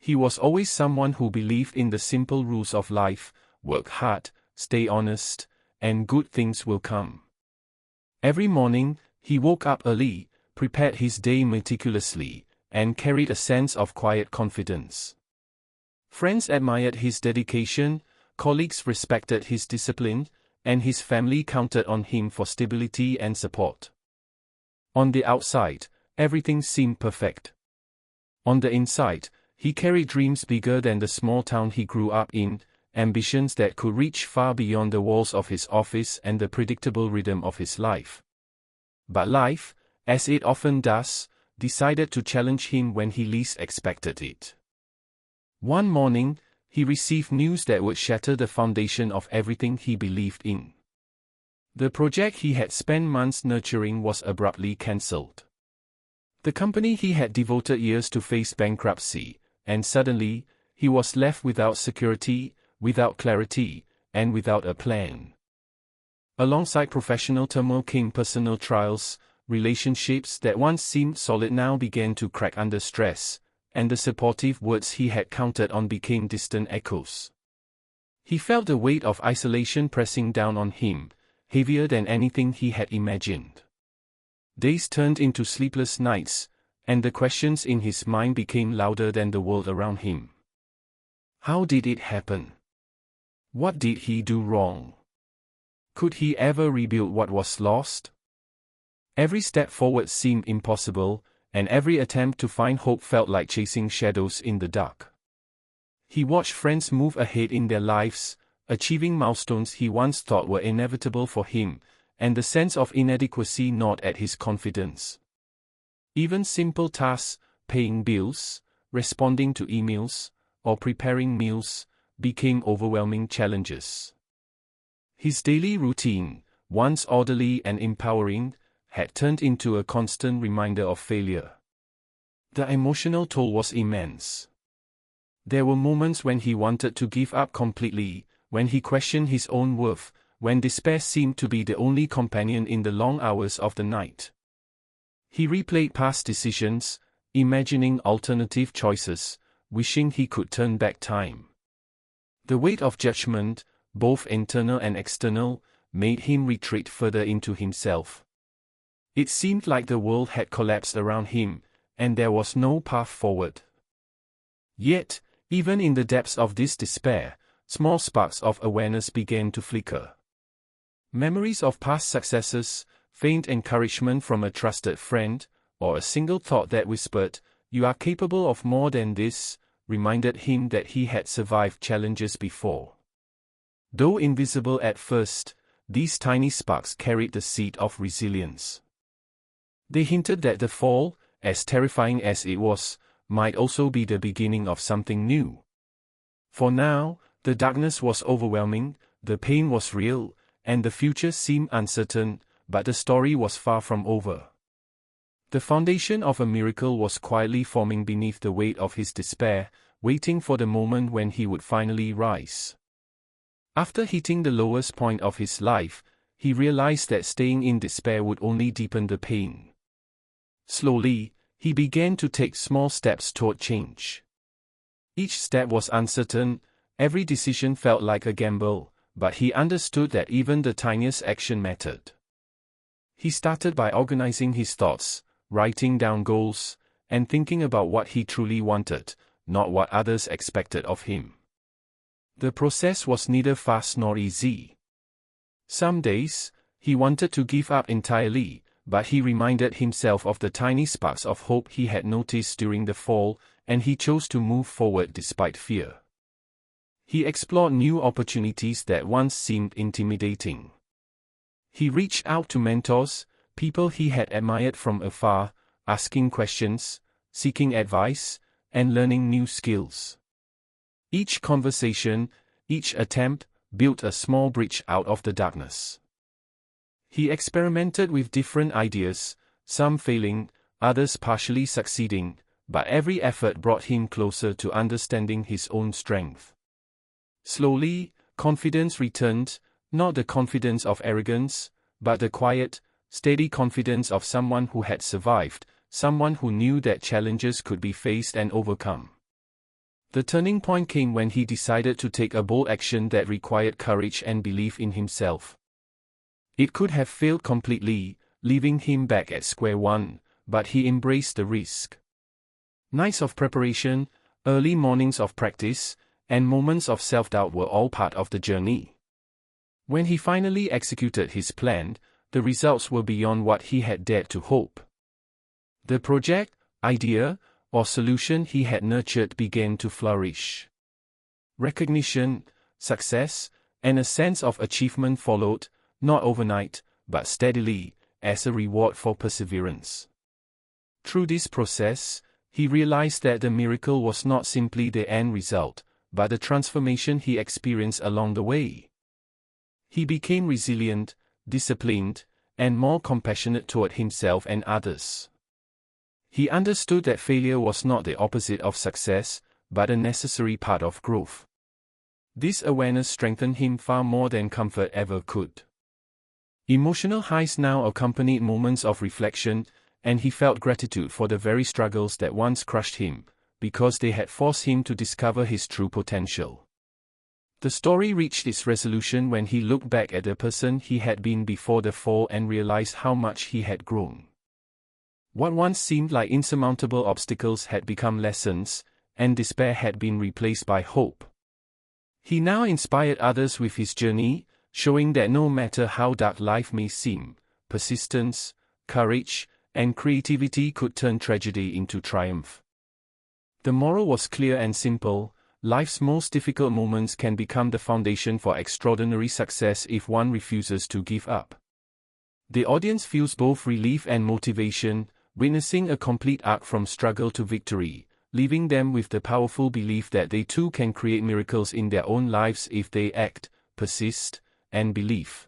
He was always someone who believed in the simple rules of life: work hard, stay honest, and good things will come. Every morning, he woke up early, prepared his day meticulously, and carried a sense of quiet confidence. Friends admired his dedication, colleagues respected his discipline, and his family counted on him for stability and support. On the outside, everything seemed perfect. On the inside, he carried dreams bigger than the small town he grew up in, ambitions that could reach far beyond the walls of his office and the predictable rhythm of his life. But life, as it often does, decided to challenge him when he least expected it. One morning, he received news that would shatter the foundation of everything he believed in. The project he had spent months nurturing was abruptly cancelled. The company he had devoted years to faced bankruptcy, and suddenly, he was left without security, without clarity, and without a plan. Alongside professional turmoil came personal trials. Relationships that once seemed solid now began to crack under stress, and the supportive words he had counted on became distant echoes. He felt the weight of isolation pressing down on him, heavier than anything he had imagined. Days turned into sleepless nights, and the questions in his mind became louder than the world around him. How did it happen? What did he do wrong? Could he ever rebuild what was lost? Every step forward seemed impossible, and every attempt to find hope felt like chasing shadows in the dark. He watched friends move ahead in their lives, achieving milestones he once thought were inevitable for him, and the sense of inadequacy gnawed at his confidence. Even simple tasks, paying bills, responding to emails, or preparing meals, became overwhelming challenges. His daily routine, once orderly and empowering, had turned into a constant reminder of failure. The emotional toll was immense. There were moments when he wanted to give up completely, when he questioned his own worth, when despair seemed to be the only companion in the long hours of the night. He replayed past decisions, imagining alternative choices, wishing he could turn back time. The weight of judgment, both internal and external, made him retreat further into himself. It seemed like the world had collapsed around him, and there was no path forward. Yet, even in the depths of this despair, small sparks of awareness began to flicker. Memories of past successes, faint encouragement from a trusted friend, or a single thought that whispered, "You are capable of more than this," reminded him that he had survived challenges before. Though invisible at first, these tiny sparks carried the seed of resilience. They hinted that the fall, as terrifying as it was, might also be the beginning of something new. For now, the darkness was overwhelming, the pain was real, and the future seemed uncertain, but the story was far from over. The foundation of a miracle was quietly forming beneath the weight of his despair, waiting for the moment when he would finally rise. After hitting the lowest point of his life, he realized that staying in despair would only deepen the pain. Slowly, he began to take small steps toward change. Each step was uncertain, every decision felt like a gamble, but he understood that even the tiniest action mattered. He started by organizing his thoughts, writing down goals, and thinking about what he truly wanted, not what others expected of him. The process was neither fast nor easy. Some days, he wanted to give up entirely, but he reminded himself of the tiny sparks of hope he had noticed during the fall, and he chose to move forward despite fear. He explored new opportunities that once seemed intimidating. He reached out to mentors, people he had admired from afar, asking questions, seeking advice, and learning new skills. Each conversation, each attempt, built a small bridge out of the darkness. He experimented with different ideas, some failing, others partially succeeding, but every effort brought him closer to understanding his own strength. Slowly, confidence returned, not the confidence of arrogance, but the quiet, steady confidence of someone who had survived, someone who knew that challenges could be faced and overcome. The turning point came when he decided to take a bold action that required courage and belief in himself. It could have failed completely, leaving him back at square one, but he embraced the risk. Nights of preparation, early mornings of practice, and moments of self-doubt were all part of the journey. When he finally executed his plan, the results were beyond what he had dared to hope. The project, idea, or solution he had nurtured began to flourish. Recognition, success, and a sense of achievement followed, not overnight, but steadily, as a reward for perseverance. Through this process, he realized that the miracle was not simply the end result, but the transformation he experienced along the way. He became resilient, disciplined, and more compassionate toward himself and others. He understood that failure was not the opposite of success, but a necessary part of growth. This awareness strengthened him far more than comfort ever could. Emotional highs now accompanied moments of reflection, and he felt gratitude for the very struggles that once crushed him, because they had forced him to discover his true potential. The story reached its resolution when he looked back at the person he had been before the fall and realized how much he had grown. What once seemed like insurmountable obstacles had become lessons, and despair had been replaced by hope. He now inspired others with his journey, showing that no matter how dark life may seem, persistence, courage, and creativity could turn tragedy into triumph. The moral was clear and simple: life's most difficult moments can become the foundation for extraordinary success if one refuses to give up. The audience feels both relief and motivation, witnessing a complete arc from struggle to victory, leaving them with the powerful belief that they too can create miracles in their own lives if they act, persist, and believe.